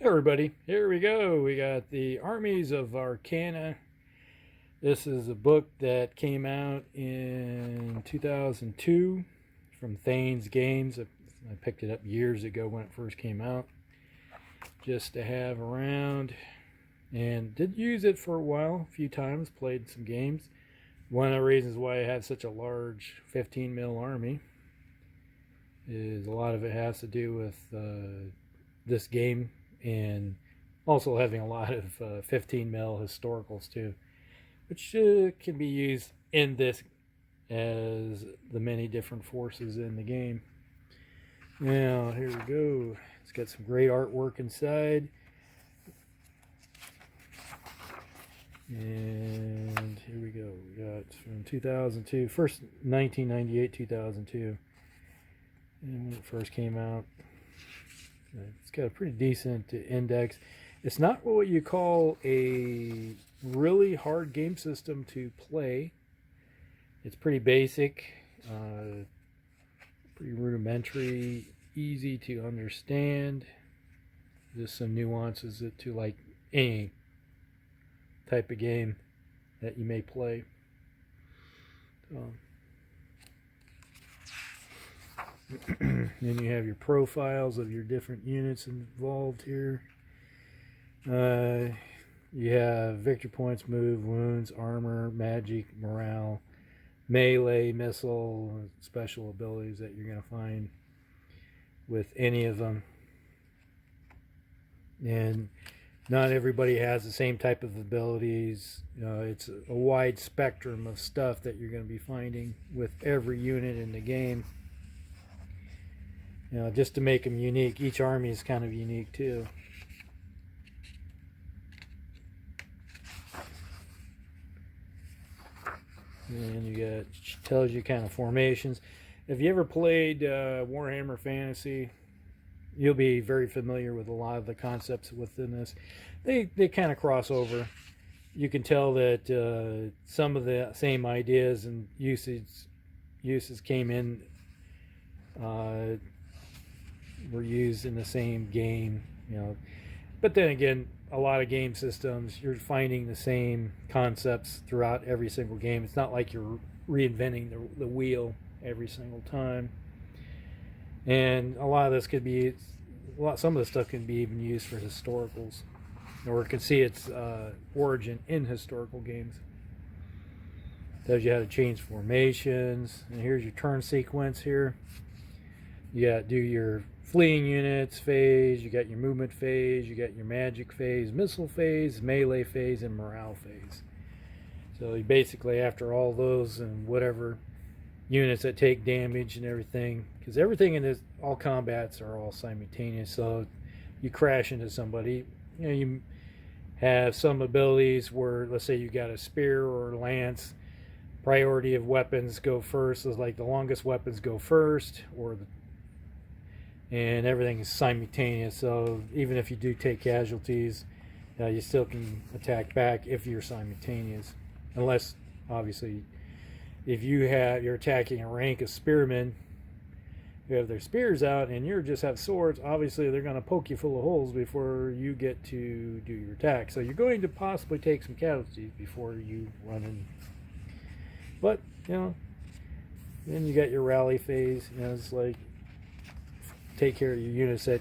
Everybody, here we go. We got the Armies of Arcana. This is a book that came out in 2002 from Thane's Games. I picked it up years ago when it first came out, just to have around, and did use it for a while, a few times, played some games. One of the reasons why I have such a large 15 mil army is a lot of it has to do with this game, and also having a lot of 15 mil historicals too, which can be used in this as the many different forces in the game. Now here we go. It's got some great artwork inside, and here we go. We got from 2002, first 1998, 2002, and when it first came out. It's got a pretty decent index. It's not what you call a really hard game system to play. It's pretty basic, pretty rudimentary, easy to understand. Just some nuances to like any type of game that you may play. Then you have your profiles of your different units involved here. You have victory points, move, wounds, armor, magic, morale, melee, missile, special abilities that you're going to find with any of them. And not everybody has the same type of abilities. It's a wide spectrum of stuff that you're going to be finding with every unit in the game. Just to make them unique. Each army is kind of unique too. And you got, tells you kind of formations. If you ever played Warhammer Fantasy, you'll be very familiar with a lot of the concepts within this. They kind of cross over. You can tell that some of the same ideas and uses came in, were used in the same game, but then again, a lot of game systems, you're finding the same concepts throughout every single game. It's not like you're reinventing the wheel every single time. And a lot of this could be, some of the stuff can be even used for historicals, or it can see its origin in historical games. Tells you how to change formations, and here's your turn sequence here. You got to do your fleeing units phase, you got your movement phase, you got your magic phase, missile phase, melee phase, and morale phase. So you basically, after all those and whatever units that take damage and everything, because everything in this, all combats are all simultaneous, so you crash into somebody, you have some abilities where, let's say you got a spear or a lance, priority of weapons go first, so like the longest weapons go first, and everything is simultaneous, so even if you do take casualties, you still can attack back if you're simultaneous, unless obviously if you're attacking a rank of spearmen who have their spears out and you just have swords, obviously they're going to poke you full of holes before you get to do your attack, so you're going to possibly take some casualties before you run in. But then you got your rally phase. It's like take care of your units that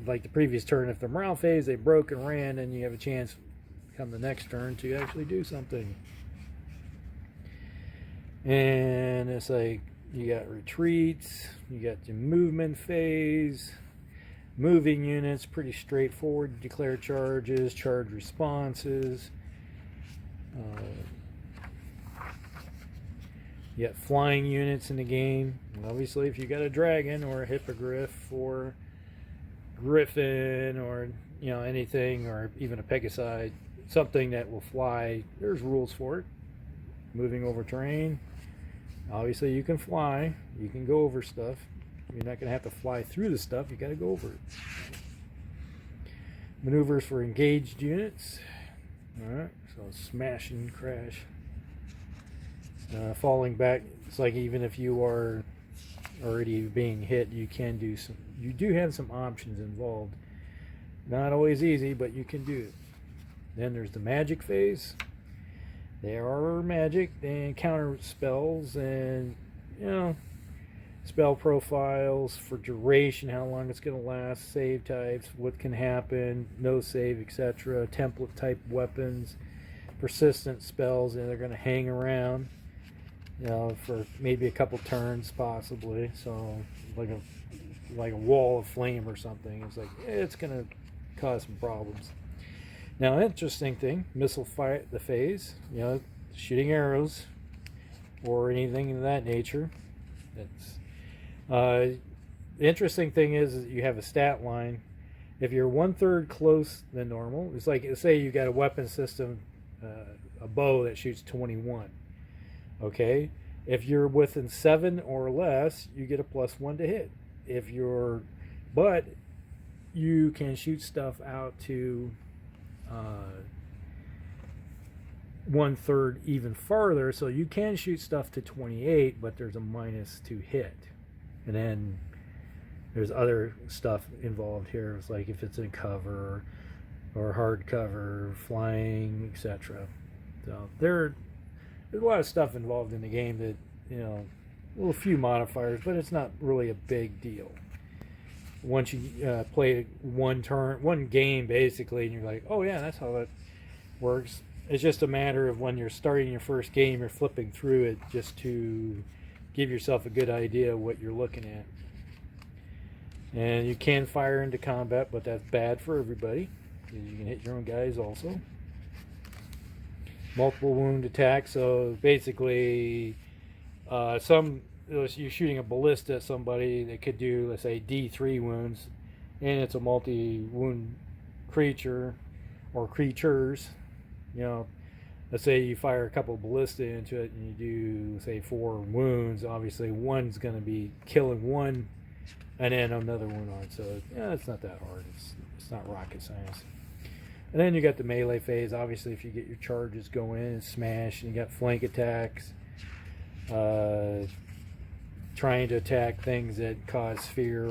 like the previous turn. If the morale phase they broke and ran, then you have a chance come the next turn to actually do something. And it's like you got retreats, you got the movement phase, moving units, pretty straightforward. Declare charges, charge responses. You got flying units in the game. Obviously, if you got a dragon or a hippogriff or griffin or anything, or even a pegasi, something that will fly, there's rules for it. Moving over terrain. Obviously, you can fly. You can go over stuff. You're not going to have to fly through the stuff. You got to go over it. Maneuvers for engaged units. All right, so smash and crash. Falling back, it's like even if you are already being hit, you do have some options involved. Not always easy, but you can do it. Then there's the magic phase. There are magic and counter spells and, you know, spell profiles for duration, how long it's going to last, save types, what can happen, no save, etc. Template type weapons, persistent spells, and they're going to hang around, you know, for maybe a couple turns possibly. So like a wall of flame or something. It's like it's going to cause some problems. Now, interesting thing, missile fight the phase, you know, shooting arrows or anything of that nature. That's the interesting thing is that you have a stat line. If you're 1/3 close than normal, it's like, say you got a weapon system, a bow that shoots 21. Okay, if you're within 7 or less, you get a +1 to hit. But you can shoot stuff out to 1/3 even farther, so you can shoot stuff to 28, but there's a minus to hit. And then there's other stuff involved here. It's like if it's in cover or hard cover, flying, etc. So there's a lot of stuff involved in the game that, you know, a few modifiers, but it's not really a big deal. Once you play one game basically, and you're like, oh yeah, that's how that works. It's just a matter of when you're starting your first game, you're flipping through it just to give yourself a good idea of what you're looking at. And you can fire into combat, but that's bad for everybody, because you can hit your own guys also. Multiple wound attack, so basically you're shooting a ballista at somebody that could do, let's say, D3 wounds, and it's a multi-wound creature or creatures. You know, let's say you fire a couple ballista into it and you do, say, 4 wounds. Obviously, one's going to be killing one, and then another one on. So, yeah, it's not that hard. It's not rocket science. And then you got the melee phase. Obviously, if you get your charges going and smash, and you got flank attacks, trying to attack things that cause fear.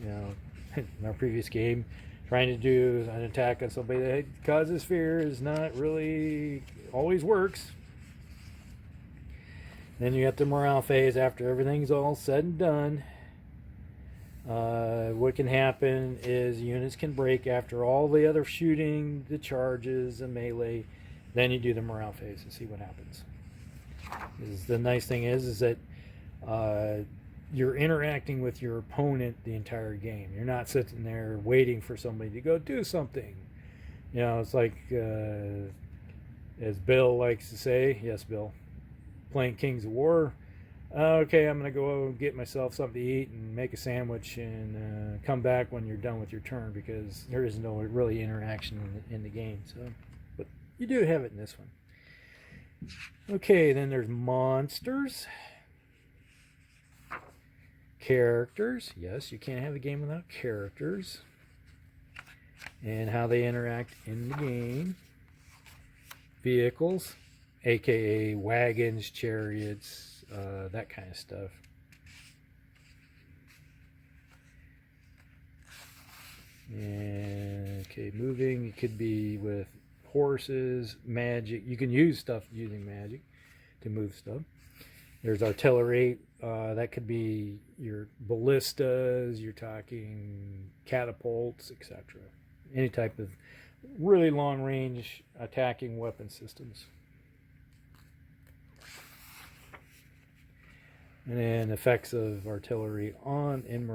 You know, in our previous game, trying to do an attack on somebody that causes fear is not really always works. Then you got the morale phase after everything's all said and done. What can happen is units can break after all the other shooting, the charges, and melee. Then you do the morale phase and see what happens. The nice thing is that you're interacting with your opponent the entire game. You're not sitting there waiting for somebody to go do something. You know, it's like, as Bill likes to say, yes, Bill, playing Kings of War. Okay, I'm going to go get myself something to eat and make a sandwich and come back when you're done with your turn, because there is no really interaction in the game. So, but you do have it in this one. Okay, then there's monsters. Characters. Yes, you can't have a game without characters. And how they interact in the game. Vehicles, aka wagons, chariots, that kind of stuff. And, okay, moving. It could be with horses, magic. You can use stuff using magic to move stuff. There's artillery. That could be your ballistas. You're talking catapults, etc. Any type of really long-range attacking weapon systems. And then effects of artillery in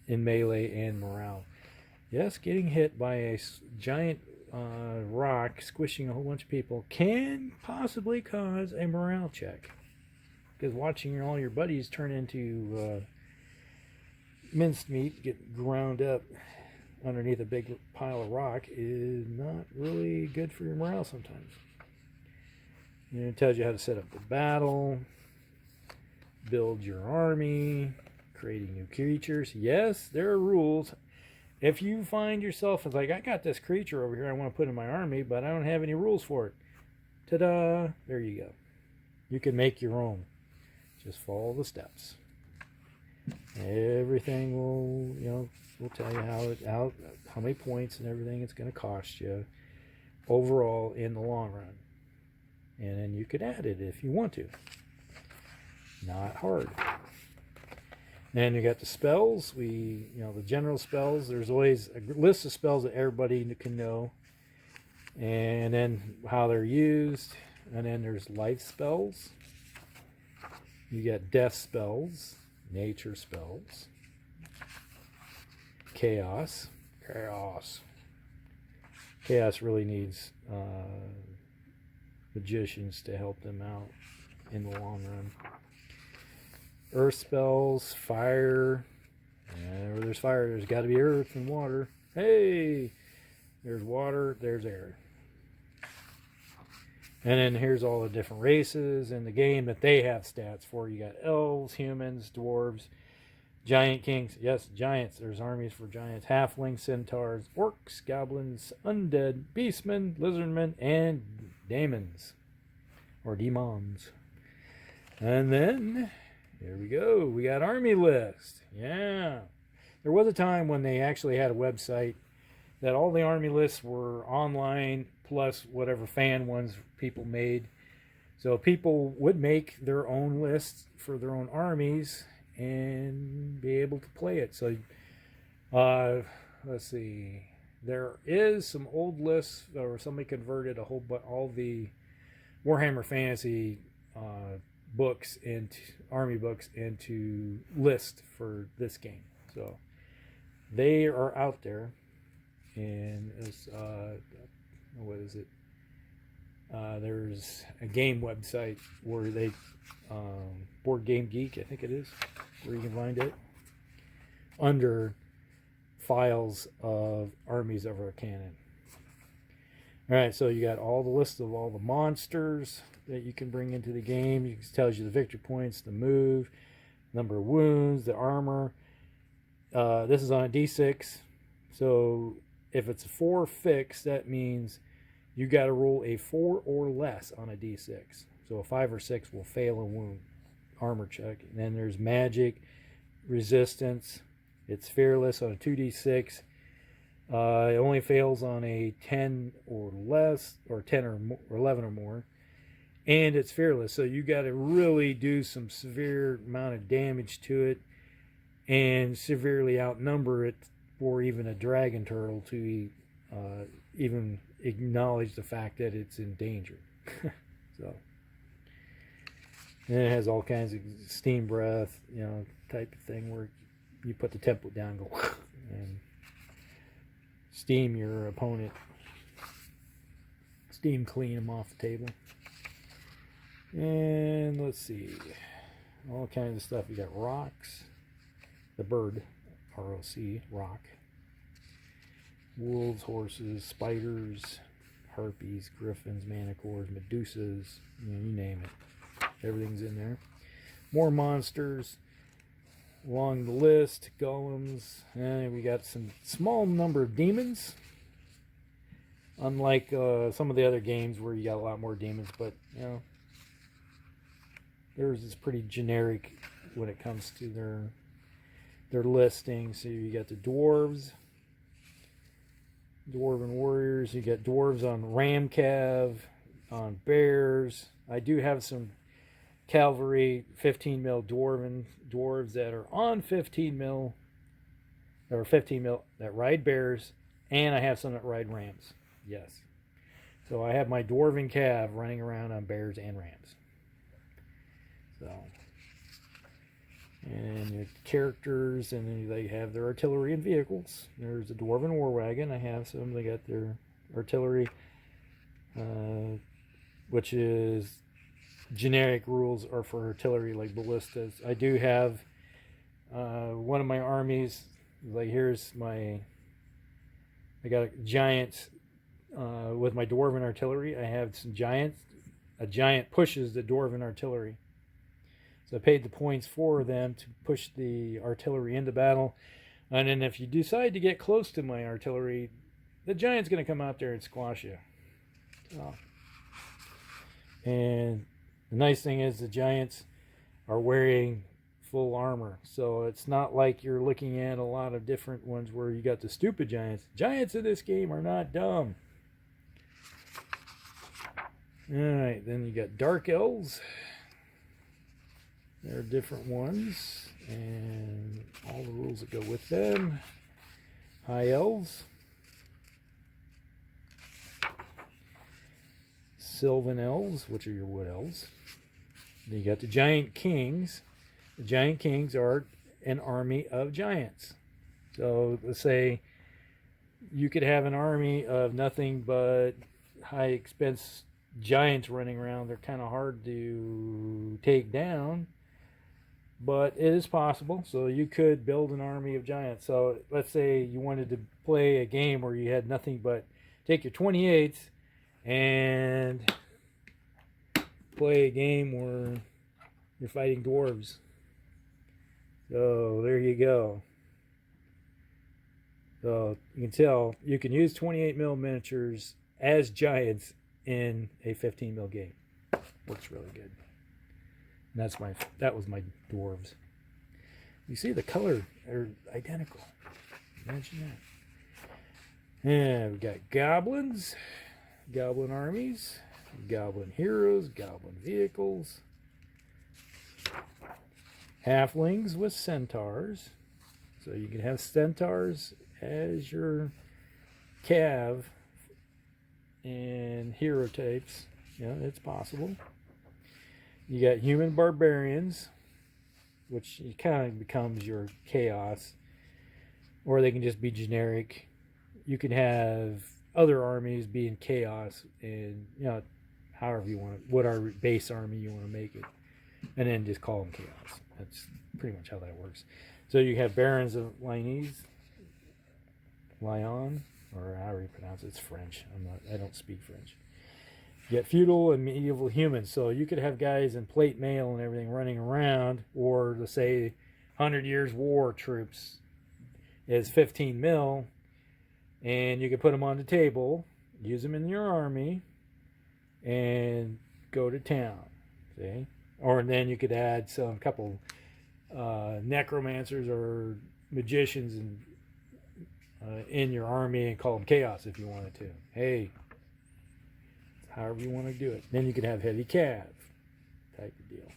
melee and morale. Yes, getting hit by a giant rock squishing a whole bunch of people can possibly cause a morale check, because watching all your buddies turn into minced meat, get ground up underneath a big pile of rock, is not really good for your morale sometimes. And it tells you how to set up the battle, build your army, creating new creatures. Yes, there are rules. If you find yourself like, I got this creature over here I want to put in my army, but I don't have any rules for it. Ta-da! There you go. You can make your own. Just follow the steps. Everything will, will tell you how many points and everything it's going to cost you overall in the long run. And then you could add it if you want to. Not hard. Then you got the spells. The general spells. There's always a list of spells that everybody can know, and then how they're used. And then there's life spells. You got death spells, nature spells, chaos. Chaos really needs magicians to help them out in the long run. Earth spells, fire. And where there's fire, there's got to be earth and water. Hey, there's water, there's air. And then here's all the different races in the game that they have stats for. You got elves, humans, dwarves, giant kings. Yes, giants. There's armies for giants. Halflings, centaurs, orcs, goblins, undead, beastmen, lizardmen, and demons. Or demons. And then, here we go. We got army list. Yeah. There was a time when they actually had a website that all the army lists were online, plus whatever fan ones people made. So people would make their own lists for their own armies and be able to play it. So let's see, there is some old lists, or somebody converted all the Warhammer Fantasy books into army books into lists for this game. So they are out there, and it's what is it? There's a game website where they Board Game Geek, I think it is, where you can find it under files of Armies of Arcana. All right, so you got all the list of all the monsters that you can bring into the game. It tells you the victory points, the move, number of wounds, the armor. This is on a D6, so if it's a 4 fix, that means you got to roll a 4 or less on a D6. So a 5 or 6 will fail a wound armor check. And then there's magic, resistance. It's fearless on a 2D6. It only fails on a 10 or less, or 10 or 11 or more. And it's fearless. So you got to really do some severe amount of damage to it and severely outnumber it for even a dragon turtle to even acknowledge the fact that it's in danger. So, and it has all kinds of steam breath, type of thing where you put the template down and go and steam your opponent, steam clean them off the table. And let's see, all kinds of stuff. You got rocks, the bird, ROC, rock. Wolves, horses, spiders, harpies, griffins, manticores, medusas, you name it. Everything's in there. More monsters along the list, golems, and we got some small number of demons. Unlike some of the other games where you got a lot more demons, but theirs is pretty generic when it comes to their listing. So you got the dwarves, dwarven warriors. You got dwarves on ramcav, on bears. I do have some cavalry 15 mil dwarves that are on 15 mil, or 15 mil that ride bears, and I have some that ride rams. Yes, so I have my dwarven cav running around on bears and rams. So, and your characters, and then they have their artillery and vehicles. There's a dwarven war wagon. I have some. They got their artillery, which is generic rules are for artillery, like ballistas. I do have one of my armies. Like I got giants with my dwarven artillery. I have some giants. A giant pushes the dwarven artillery. So I paid the points for them to push the artillery into battle. And then if you decide to get close to my artillery, the giant's going to come out there and squash you. And the nice thing is the giants are wearing full armor. So it's not like you're looking at a lot of different ones where you got the stupid giants. Giants in this game are not dumb. Alright, then you got dark elves. There are different ones, and all the rules that go with them. High elves. Sylvan elves, which are your wood elves. Then you got the giant kings. The giant kings are an army of giants. So let's say you could have an army of nothing but high expense giants running around. They're kind of hard to take down, but it is possible. So you could build an army of giants. So let's say you wanted to play a game where you had nothing but take your 28s and play a game where you're fighting dwarves. So there you go. So you can tell you can use 28 mil miniatures as giants in a 15 mil game. Works really good. And that was my dwarves. You see the color are identical. Imagine that. And we got goblins, goblin armies, goblin heroes, goblin vehicles, halflings with centaurs. So you can have centaurs as your cav and hero types. Yeah, it's possible. You got human barbarians, which kind of becomes your chaos, or they can just be generic. You can have other armies being chaos, and however you want it, what our base army you want to make it, and then just call them chaos. That's pretty much how that works. So you have barons of Lyon, or however you pronounce it. It's French. I don't speak French. You got feudal and medieval humans. So you could have guys in plate mail and everything running around, or let's say 100 Years War troops is 15 mil, and you could put them on the table, use them in your army, and go to town. See? Or then you could add some couple necromancers or magicians in your army and call them chaos if you wanted to. Hey, however you want to do it. Then you could have heavy cav type of deal.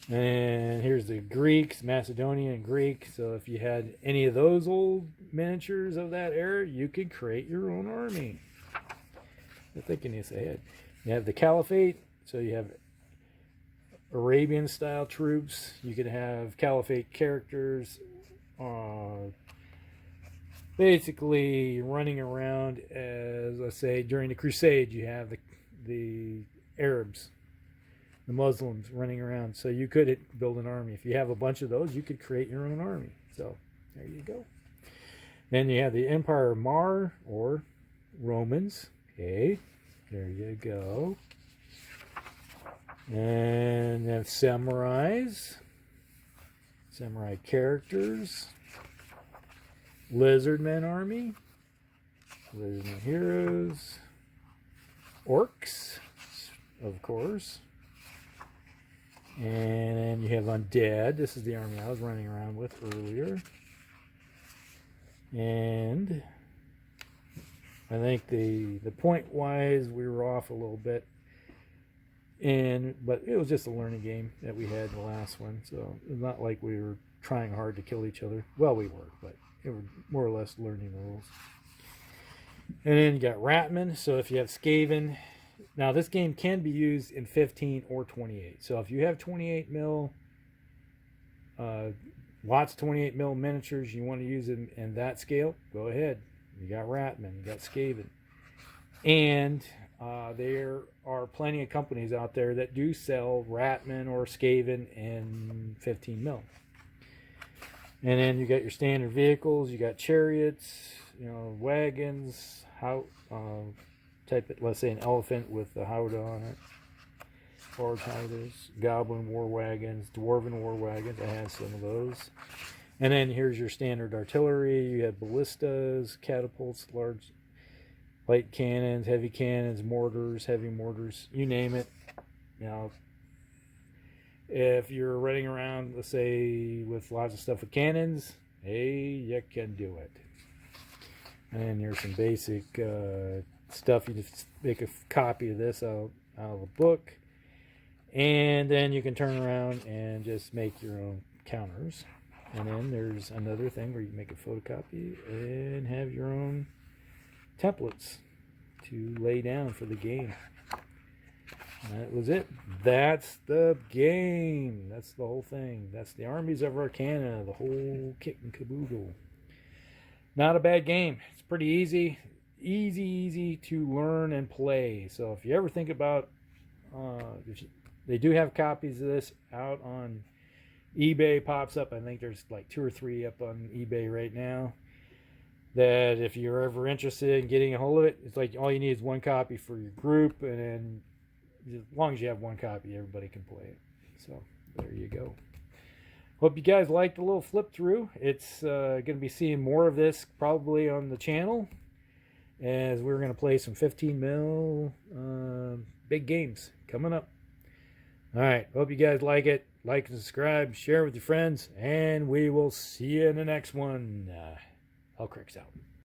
And here's the Greeks, Macedonian and Greek. So if you had any of those old miniatures of that era, you could create your own army. I'm thinking this ahead. You have the Caliphate. So you have Arabian style troops. You could have Caliphate characters basically running around as, let's say, during the Crusade, you have the Arabs, the Muslims running around. So you could build an army. If you have a bunch of those, you could create your own army. So there you go. Then you have the Empire of Mar, or Romans. Okay, there you go. And then samurais, samurai characters, lizardmen army, lizardmen heroes, orcs, of course, and then you have undead. This is the army I was running around with earlier, and I think the point wise we were off a little bit. But it was just a learning game that we had in the last one, so it's not like we were trying hard to kill each other. Well, we were, but it was more or less learning the rules. And then you got Ratman. So if you have Skaven, now this game can be used in 15 or 28. So if you have 28 mil, lots of 28 mil miniatures, you want to use them in that scale, go ahead. You got Ratman, you got Skaven, and there are plenty of companies out there that do sell Ratman or Skaven in 15 mil. And then you got your standard vehicles. You got chariots, wagons. Type it. Let's say an elephant with the howdah on it. Barge howdahs, goblin war wagons, dwarven war wagons. I have some of those. And then here's your standard artillery. You have ballistas, catapults, large light cannons, heavy cannons, mortars, heavy mortars, you name it. If you're running around, let's say, with lots of stuff with cannons, hey, you can do it. And here's some basic stuff. You just make a copy of this out of a book. And then you can turn around and just make your own counters. And then there's another thing where you make a photocopy and have your own templates to lay down for the game. And that was it. That's the game. That's the whole thing. That's the Armies of Arcana, the whole kit and caboodle. Not a bad game. It's pretty easy. Easy to learn and play. So if you ever think about, they do have copies of this out on eBay. Pops up. I think there's like 2 or 3 up on eBay right now. That if you're ever interested in getting a hold of it, it's like all you need is one copy for your group, and then as long as you have one copy, everybody can play it. So there you go. Hope you guys liked the little flip through. It's going to be seeing more of this probably on the channel, as we're going to play some 15 mil big games coming up. All right. Hope you guys like it. Like and subscribe. Share with your friends. And we will see you in the next one. Hellcrick's out.